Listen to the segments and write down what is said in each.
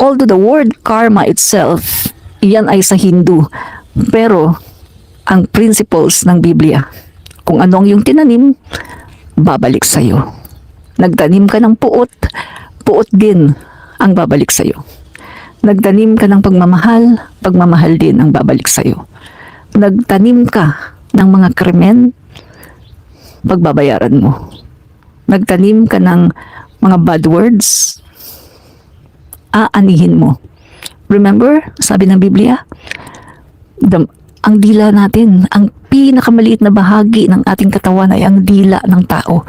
Although the word karma itself, iyan ay sa Hindu. Pero, ang principles ng Biblia, kung ano ang iyong tinanim, babalik sa'yo. Nagtanim ka ng puot, puot din ang babalik sa'yo. Nagtanim ka ng pagmamahal, pagmamahal din ang babalik sa'yo. Nagtanim ka ng mga krimen, pagbabayaran mo. Nagtanim ka ng mga bad words, aanihin mo. Remember, sabi ng Biblia, ang dila natin, ang pinakamaliit na bahagi ng ating katawan ay ang dila ng tao.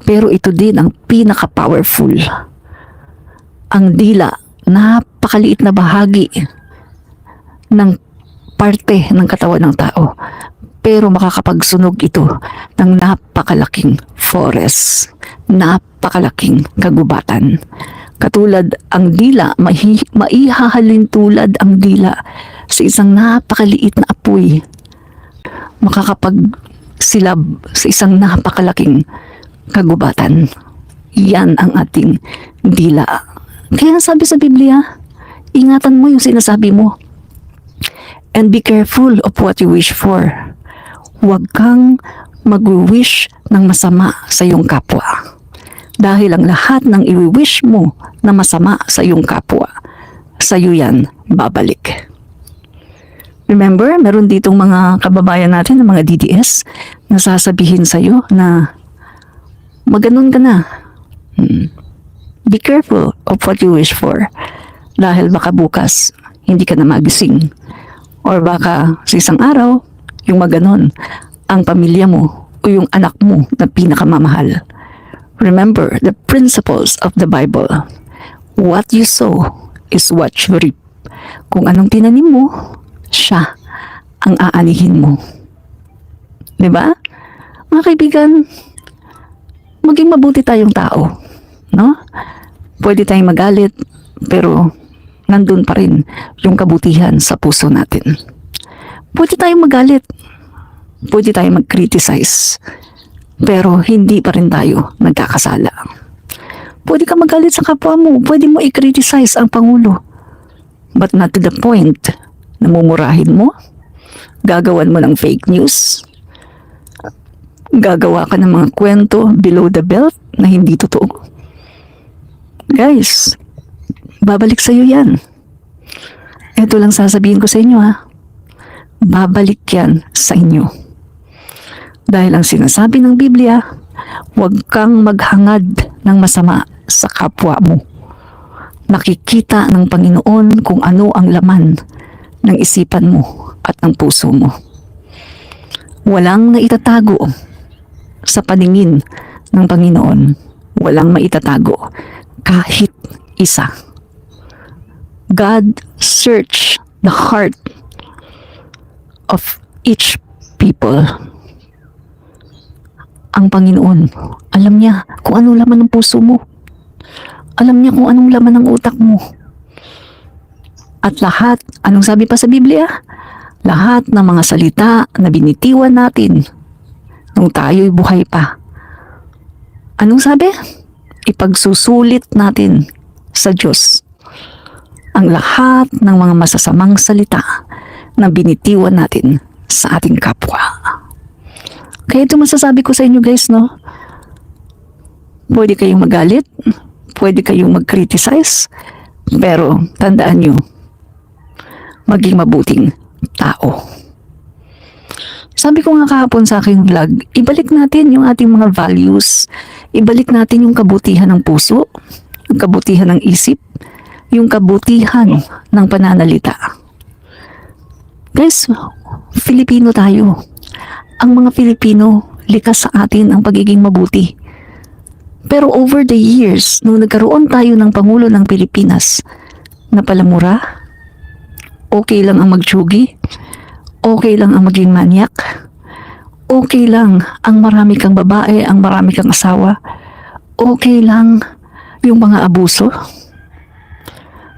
Pero ito din ang pinaka-powerful. Ang dila, napakaliit na bahagi ng parte ng katawan ng tao. Pero makakapagsunog ito ng napakalaking forest, napakalaking kagubatan. Katulad ang dila, maihahalin tulad ang dila sa isang napakaliit na apoy. Makakapagsilab sa isang napakalaking kagubatan. Yan ang ating dila. Kaya sabi sa Biblia, ingatan mo yung sinasabi mo. And be careful of what you wish for. Huwag kang mag-wish ng masama sa iyong kapwa. Dahil ang lahat ng i-wish mo na masama sa iyong kapwa, sa iyo yan babalik. Remember, meron ditong mga kababayan natin, ng mga DDS, na sasabihin sa iyo na maganon ka na. Be careful of what you wish for. Dahil baka bukas, hindi ka na magising. Or baka sa isang araw, yung maganon, ang pamilya mo o yung anak mo na pinakamamahal. Remember the principles of the Bible. What you sow is what you reap. Kung anong tinanim mo, siya ang aanihin mo. Diba? Mga kaibigan, maging mabuti tayong tao. No? Pwede tayong magalit, pero nandun pa rin yung kabutihan sa puso natin. Pwede tayong magalit, pwede tayong mag-criticize, pero hindi pa rin tayo nagkakasala. Pwede ka magalit sa kapwa mo, pwede mo i-criticize ang Pangulo, but not to the point na mumurahin mo, gagawan mo ng fake news, gagawa ka ng mga kwento below the belt na hindi totoo. Guys, babalik sa iyo yan. Ito lang sasabihin ko sa inyo ha. Babalik yan sa inyo. Dahil ang sinasabi ng Biblia, huwag kang maghangad ng masama sa kapwa mo. Nakikita ng Panginoon kung ano ang laman ng isipan mo at ng puso mo. Walang naitatago sa paningin ng Panginoon. Walang maitatago kahit isa. God search the heart of each people. Ang Panginoon, alam niya kung anong laman ng puso mo. Alam niya kung anong laman ng utak mo. At lahat, anong sabi pa sa Biblia? Lahat ng mga salita na binitiwan natin nung tayo'y buhay pa. Anong sabi? Ipagsusulit natin sa Diyos ang lahat ng mga masasamang salita na binitiwan natin sa ating kapwa. Kaya ito masasabi ko sa inyo guys, no? Pwede kayong magalit, pwede kayong mag-criticize, pero tandaan nyo, maging mabuting tao. Sabi ko nga kahapon sa aking vlog, ibalik natin yung ating mga values, ibalik natin yung kabutihan ng puso, yung kabutihan ng isip, yung kabutihan ng pananalita. Guys, Filipino tayo. Ang mga Filipino, likas sa atin ang pagiging mabuti. Pero over the years, nung nagkaroon tayo ng Pangulo ng Pilipinas, na palamura, okay lang ang magtsugi, okay lang ang maging manyak, okay lang ang marami kang babae, ang marami kang asawa, okay lang yung mga abuso.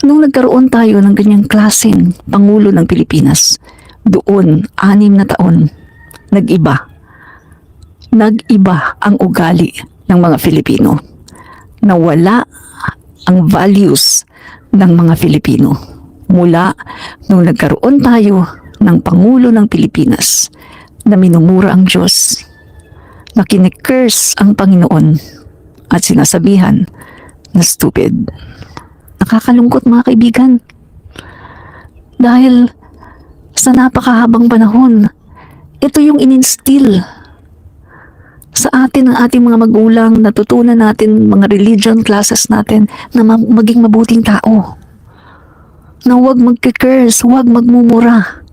Nung nagkaroon tayo ng ganyang klaseng Pangulo ng Pilipinas, doon, 6 na taon, nag-iba. Nag-iba ang ugali ng mga Filipino. Nawala ang values ng mga Filipino. Mula nung nagkaroon tayo ng Pangulo ng Pilipinas na minumura ang Diyos, na kine-curse ang Panginoon at sinasabihan na stupid. Nakakalungkot mga kaibigan. Dahil sa napakahabang panahon, ito yung ininstill sa atin ng ating mga magulang, natutunan natin mga religion classes natin na maging mabuting tao. Na huwag magki-curse, huwag magmumura,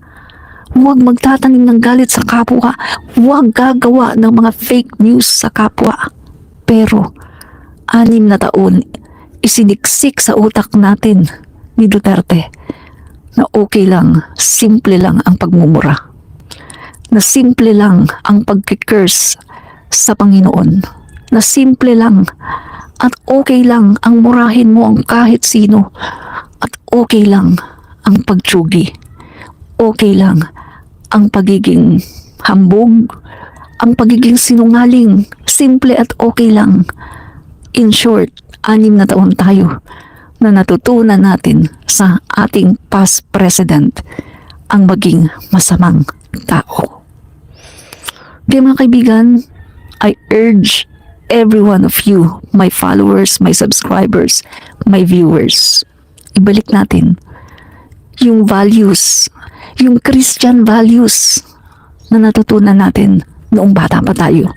huwag magtatanim ng galit sa kapwa, huwag gagawa ng mga fake news sa kapwa. Pero 6 na taon, isiniksik sa utak natin ni Duterte na okay lang, simple lang ang pagmumura. Na simple lang ang pagki-curse sa Panginoon. Na simple lang at okay lang ang murahin mo ang kahit sino. At okay lang ang pagtsugi. Okay lang ang pagiging hambog, ang pagiging sinungaling. Simple at okay lang. In short, 6 na taon tayo na natutunan natin sa ating past president ang maging masamang tao. Kaya mga kaibigan, I urge every one of you, my followers, my subscribers, my viewers, ibalik natin yung values, yung Christian values na natutunan natin noong bata pa tayo.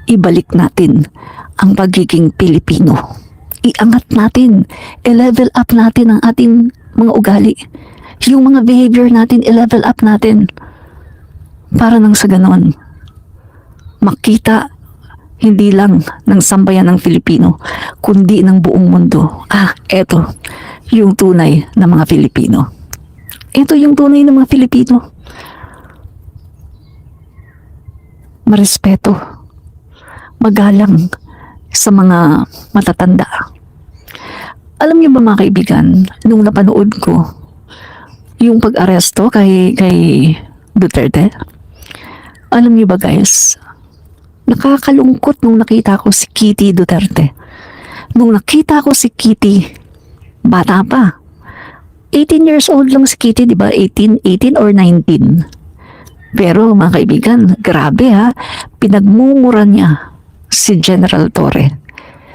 Ibalik natin ang pagiging Pilipino. Iangat natin, i-level up natin ang ating mga ugali. Yung mga behavior natin, i-level up natin. Para nang sa ganon, makita hindi lang ng sambayan ng Filipino, kundi ng buong mundo. Eto yung tunay na mga Filipino. Ito yung tunay na mga Filipino. Marespeto, magalang sa mga matatanda. Alam niyo ba mga kaibigan, nung napanood ko yung pag-aresto kay Duterte, alam niyo ba guys, nakakalungkot nung nakita ko si Kitty Duterte. Nung nakita ko si Kitty, bata pa. 18 years old lang si Kitty, di ba? 18 or 19. Pero mga kaibigan, grabe pinagmumura niya si General Torre.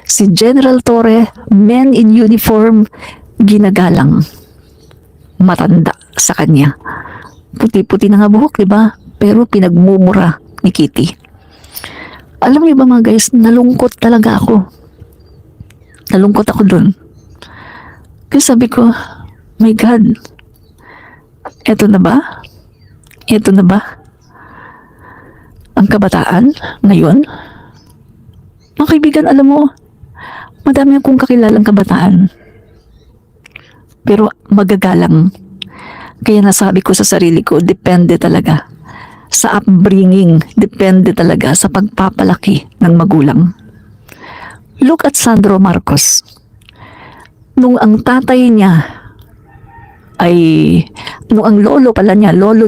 Si General Torre, men in uniform, ginagalang. Matanda sa kanya. Puti-puti na nga buhok, di ba? Pero pinagmumura ni Kitty. Alam niyo ba mga guys, nalungkot talaga ako. Nalungkot ako dun. Kasi sabi ko, my God, eto na ba? Eto na ba? Ang kabataan ngayon? Mga kaibigan, alam mo, madami akong kakilalang kabataan. Pero magagalang. Kaya nasabi ko sa sarili ko, depende talaga sa upbringing, depende talaga sa pagpapalaki ng magulang. Look at Sandro Marcos. Nung ang tatay niya nung ang lolo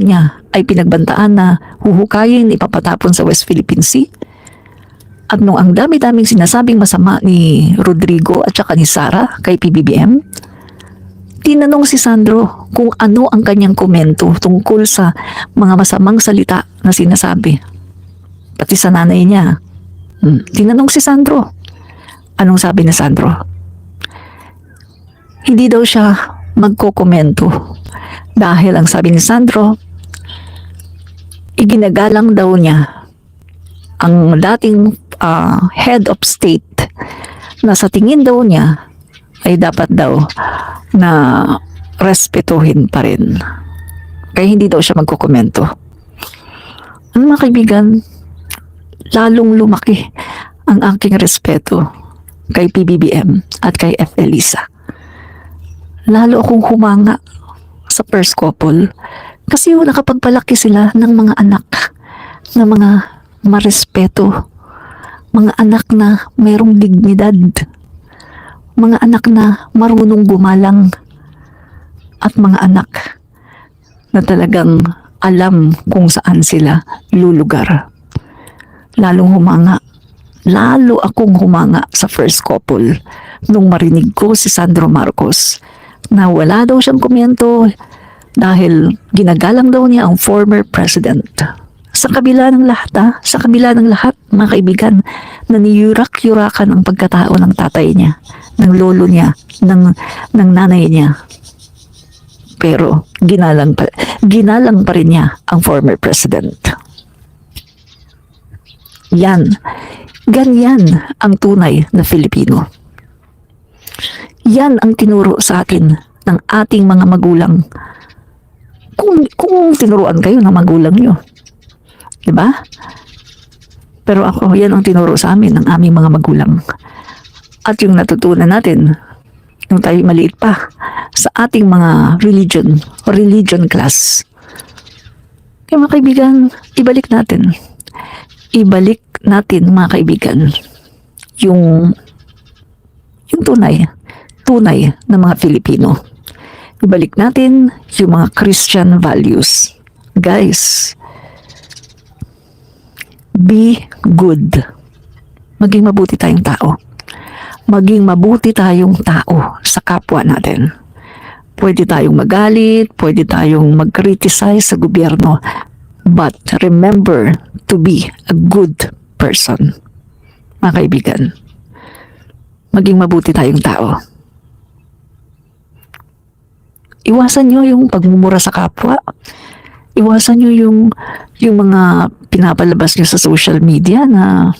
niya ay pinagbantaan na huhukayin, ipapatapon sa West Philippine Sea. At nung ang dami-daming sinasabing masama ni Rodrigo at saka ni Sara kay PBBM, tinanong si Sandro kung ano ang kanyang komento tungkol sa mga masamang salita na sinasabi. Pati sa nanay niya. Tinanong si Sandro. Anong sabi ni Sandro? Hindi daw siya magkokomento. Dahil ang sabi ni Sandro, iginagalang daw niya ang dating head of state na sa tingin daw niya ay dapat daw na respetuhin pa rin. Kaya hindi daw siya magkukomento. Ano mga kaibigan, lalong lumaki ang aking respeto kay PBBM at kay F. Elisa. Lalo akong humanga sa first couple kasi nakapagpalaki sila ng mga anak na mga marespeto, mga anak na mayroong dignidad, mga anak na marunong gumalang, at mga anak na talagang alam kung saan sila lulugar. Lalo akong humanga sa first couple nung marinig ko si Sandro Marcos na wala daw siyang komento dahil ginagalang daw niya ang former president. Sa kabila ng lahat, sa kabila ng lahat, mga kaibigan, na niyurak-yurakan ang pagkatao ng tatay niya, ng lolo niya, ng nanay niya. Pero ginalang pa rin niya ang former president. Ganyan ang tunay na Filipino. Yan ang tinuro sa atin ng ating mga magulang. Kung tinuruan kayo ng magulang nyo. Diba? Pero ako, yan ang tinuro sa amin ng aming mga magulang. At yung natutunan natin, nung tayo maliit pa, sa ating mga religion class. Kaya mga kaibigan, ibalik natin. Ibalik natin, mga kaibigan, yung tunay na mga Filipino. Ibalik natin yung mga Christian values. Guys, be good. Maging mabuti tayong tao. Maging mabuti tayong tao sa kapwa natin. Pwede tayong magalit, pwede tayong mag-criticize sa gobyerno, but remember to be a good person. Mga kaibigan, maging mabuti tayong tao. Iwasan nyo yung pagmumura sa kapwa. Iwasan nyo yung mga pinapalabas nyo sa social media na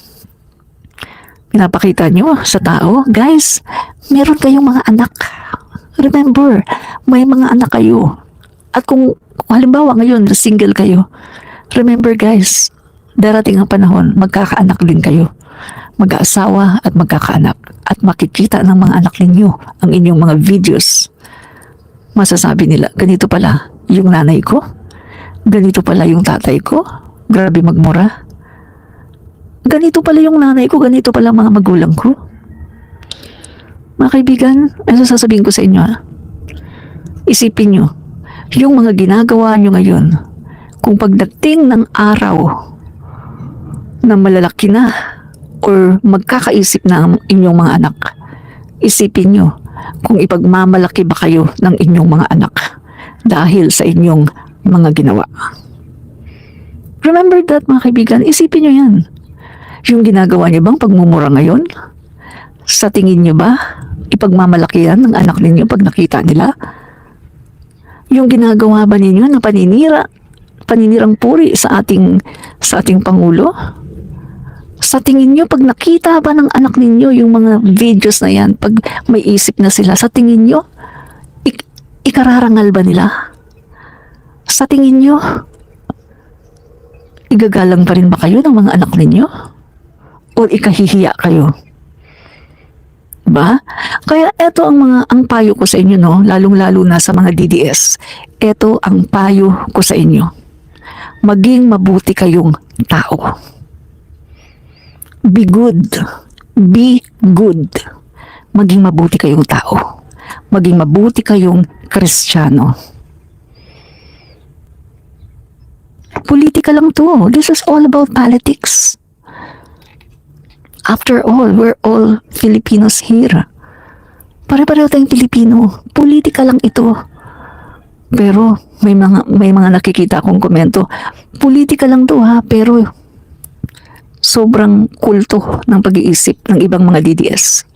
pinapakita nyo sa tao. Guys, meron kayong mga anak. Remember, may mga anak kayo. At kung halimbawa ngayon, single kayo, remember guys, darating ang panahon, magkakaanak din kayo. Mag-aasawa at magkakaanak. At makikita ng mga anak ninyo ang inyong mga videos. Masasabi nila, ganito pala yung nanay ko, ganito pala yung tatay ko, grabe magmura. Ganito pala yung nanay ko, ganito pala mga magulang ko. Mga kaibigan, ano sasabihin ko sa inyo? Isipin nyo, yung mga ginagawa nyo ngayon, kung pagdating ng araw na malalaki na or magkakaisip na ang inyong mga anak, isipin nyo, kung ipagmamalaki ba kayo ng inyong mga anak dahil sa inyong mga ginawa. Remember that, mga kaibigan, isipin nyo yan. Yung ginagawa niyo bang pagmumura ngayon? Sa tingin niyo ba, ipagmamalaki yan ng anak ninyo pag nakita nila? Yung ginagawa ba ninyo na paninirang puri sa ating Pangulo? Sa tingin nyo, pag nakita ba ng anak ninyo yung mga videos na yan, pag may isip na sila, sa tingin nyo, ikararangal ba nila? Sa tingin nyo, igagalang pa rin ba kayo ng mga anak ninyo? O ikahihiya kayo? Ba? Kaya eto ang payo ko sa inyo, no? Lalong-lalo na sa mga DDS. Eto ang payo ko sa inyo. Maging mabuti kayong tao. Be good. Be good. Maging mabuti kayong tao. Maging mabuti kayong Kristiyano. Politika lang to. This is all about politics. After all, we're all Filipinos here. Pare-pareho tayong Pilipino. Politika lang ito. Pero may mga nakikita akong komento. Politika lang to ha, pero sobrang kulto ng pag-iisip ng ibang mga DDS.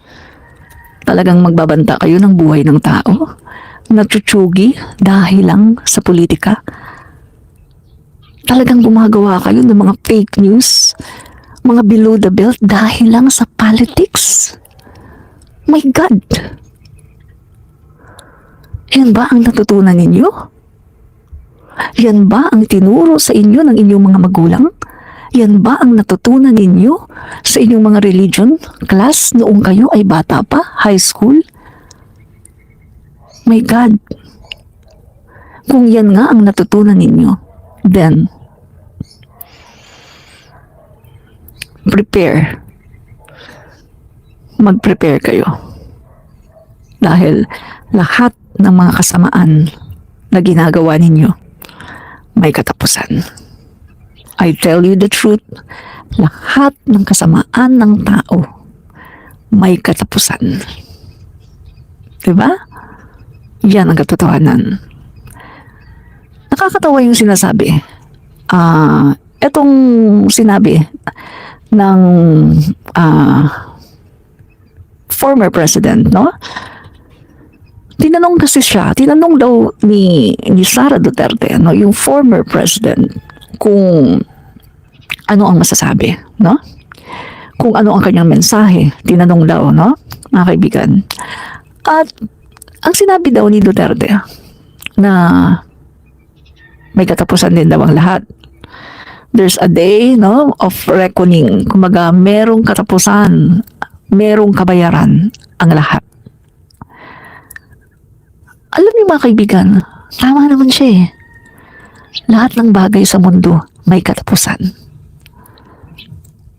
Talagang magbabanta kayo ng buhay ng tao. Nagtutsugi dahil lang sa politika. Talagang gumagawa kayo ng mga fake news, mga below the belt dahil lang sa politics. My God! Yan ba ang natutunan ninyo? Yan ba ang tinuro sa inyo ng inyong mga magulang? Yan ba ang natutunan ninyo sa inyong mga religion class noong kayo ay bata pa, high school? My God! Kung yan nga ang natutunan ninyo, then prepare. Mag-prepare kayo. Dahil lahat ng mga kasamaan na ginagawa ninyo may katapusan. I tell you the truth, lahat ng kasamaan ng tao may katapusan. Diba? Yan ang katotohanan. Nakakatawa yung sinasabi. Etong sinabi ng former president, no? Tinanong daw ni Sara Duterte, no, yung former president, kung ano ang masasabi, no? Kung ano ang kanyang mensahe, tinanong daw, no, mga kaibigan. At ang sinabi daw ni Duterte na may katapusan din daw ang lahat. There's a day, no, of reckoning. Kumaga, merong katapusan, merong kabayaran ang lahat. Alam niyo mga kaibigan, tama naman siya eh. Lahat ng bagay sa mundo may katapusan.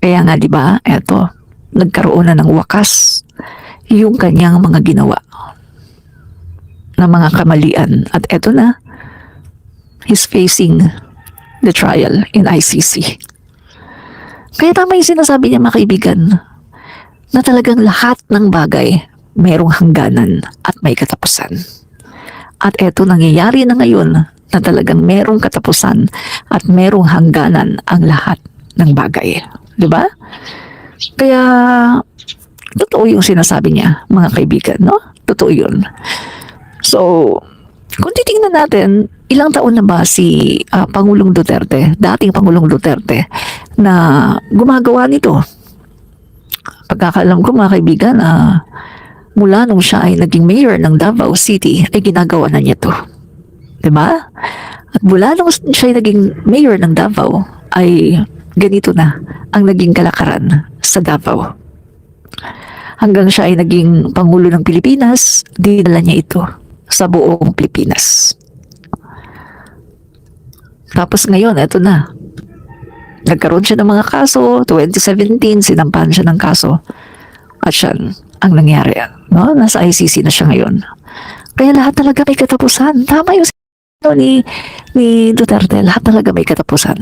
Kaya nga 'di ba, eto, nagkaroon na ng wakas yung kanyang mga ginawa na mga kamalian. At eto na, he's facing the trial in ICC. Kaya tama yung sinasabi niya mga kaibigan, na talagang lahat ng bagay merong hangganan at may katapusan. At eto, nangyayari na ngayon na talagang merong katapusan at merong hangganan ang lahat ng bagay. Diba? Kaya, totoo yung sinasabi niya, mga kaibigan, no? Totoo yun. So, kung titingnan natin, ilang taon na ba si Pangulong Duterte, dating Pangulong Duterte, na gumagawa nito? Pagkakaalam ko, mga kaibigan, mula nung siya ay naging mayor ng Davao City, ay ginagawa na niya to. Diba? At mula nung siya ay naging mayor ng Davao, ay ganito na ang naging kalakaran sa Davao. Hanggang siya ay naging Pangulo ng Pilipinas, dinala niya ito sa buong Pilipinas. Tapos ngayon, eto na. Nagkaroon siya ng mga kaso, 2017, sinampahan siya ng kaso. At siyan, ang nangyari. No? Nasa ICC na siya ngayon. Kaya lahat talaga may katapusan. Tama yung ni Duterte, lahat talaga may katapusan.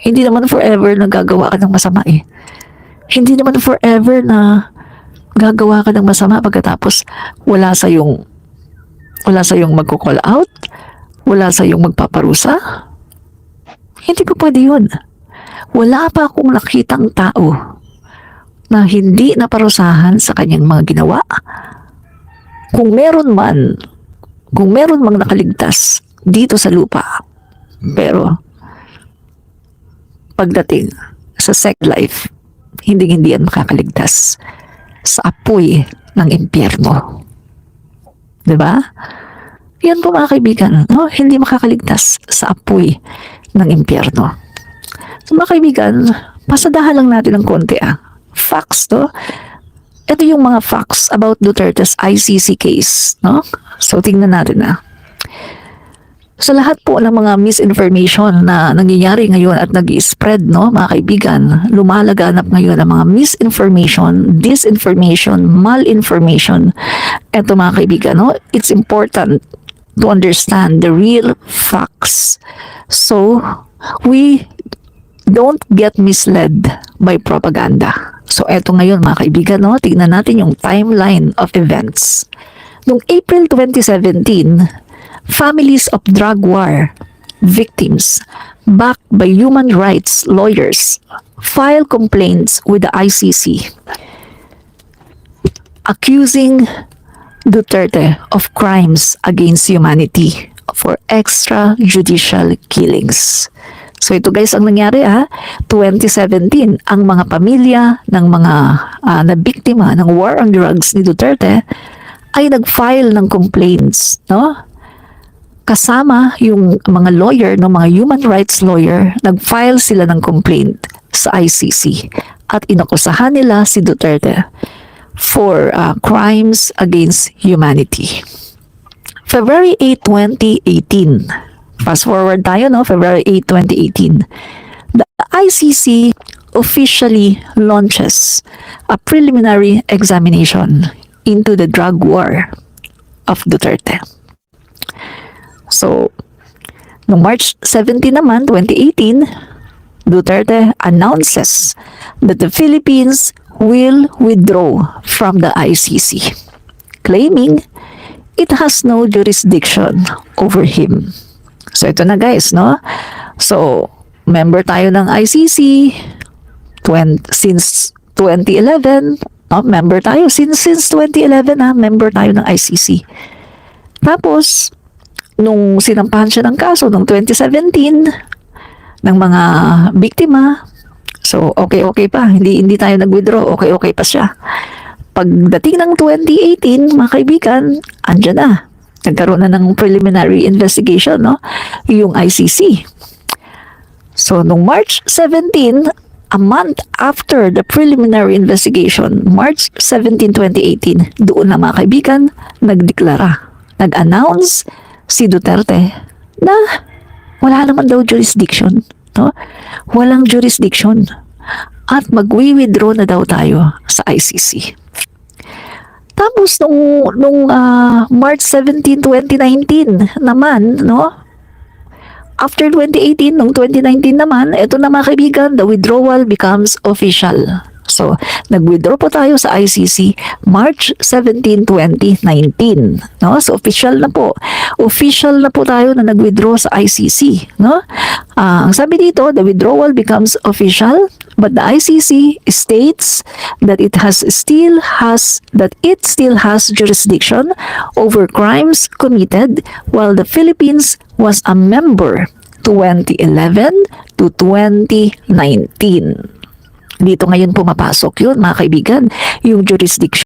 Hindi naman forever na gagawa ka ng masama eh. Hindi naman forever na gagawa ka ng masama pagkatapos wala sa yung magko-call out, wala sa yung magpaparusa. Hindi po pwede yun. Wala pa akong nakitang tao na hindi naparusahan sa kanyang mga ginawa. Kung meron mang nakaligtas dito sa lupa, pero pagdating sa second life, hindi yan makakaligtas sa apoy ng impyerno. Diba? Yan po mga kaibigan, no? Hindi makakaligtas sa apoy ng impyerno. So mga kaibigan, pasadahan lang natin ng konti facts to. Ito yung mga facts about Duterte's ICC case, no? So tingnan natin Sa lahat po ng mga misinformation na nangyayari ngayon at nag-i-spread, no, mga kaibigan, lumalaganap ngayon ang mga misinformation, disinformation, malinformation. Ito mga kaibigan, no, it's important to understand the real facts. So, we don't get misled by propaganda. So, eto ngayon mga kaibigan, no, tignan natin yung timeline of events. Noong April 2017, families of drug war victims, backed by human rights lawyers, filed complaints with the ICC, accusing Duterte of crimes against humanity for extrajudicial killings. So ito guys ang nangyari 2017, ang mga pamilya ng mga nabiktima ng war on drugs ni Duterte ay nag-file ng complaints, no? Kasama yung mga lawyer, no, mga human rights lawyer, nag-file sila ng complaint sa ICC at inakusahan nila si Duterte for crimes against humanity. February 8, 2018. Fast forward tayo, no? February 8, 2018. The ICC officially launches a preliminary examination into the drug war of Duterte. So, noong March 17 naman, 2018, Duterte announces that the Philippines will withdraw from the ICC, claiming it has no jurisdiction over him. So ito na guys, no? So, member tayo ng ICC since 2011. Member tayo since 2011 member tayo ng ICC. Tapos, nung sinampahan siya ng kaso noong 2017 ng mga biktima, so okay pa, hindi tayo nag-withdraw, okay pa siya. Pagdating ng 2018, mga kaibigan, andyan na. Nagkaroon na ng preliminary investigation, no? Yung ICC. So, nung March 17, a month after the preliminary investigation, March 17, 2018, doon na mga kaibigan, nag-announce si Duterte na wala naman daw jurisdiction. No? Walang jurisdiction. At magwi-withdraw na daw tayo sa ICC. Tapos nung March 17, 2019 naman, no? After 2018, nung 2019 naman, ito na mga kaibigan, the withdrawal becomes official. So, nag-withdraw po tayo sa ICC March 17, 2019. No? So, official na po. Official na po tayo na nag-withdraw sa ICC. No? Ang sabi dito, the withdrawal becomes official, but the ICC states that it still has jurisdiction over crimes committed while the Philippines was a member 2011 to 2019. Dito ngayon pumapasok yun, mga kaibigan, yung jurisdiction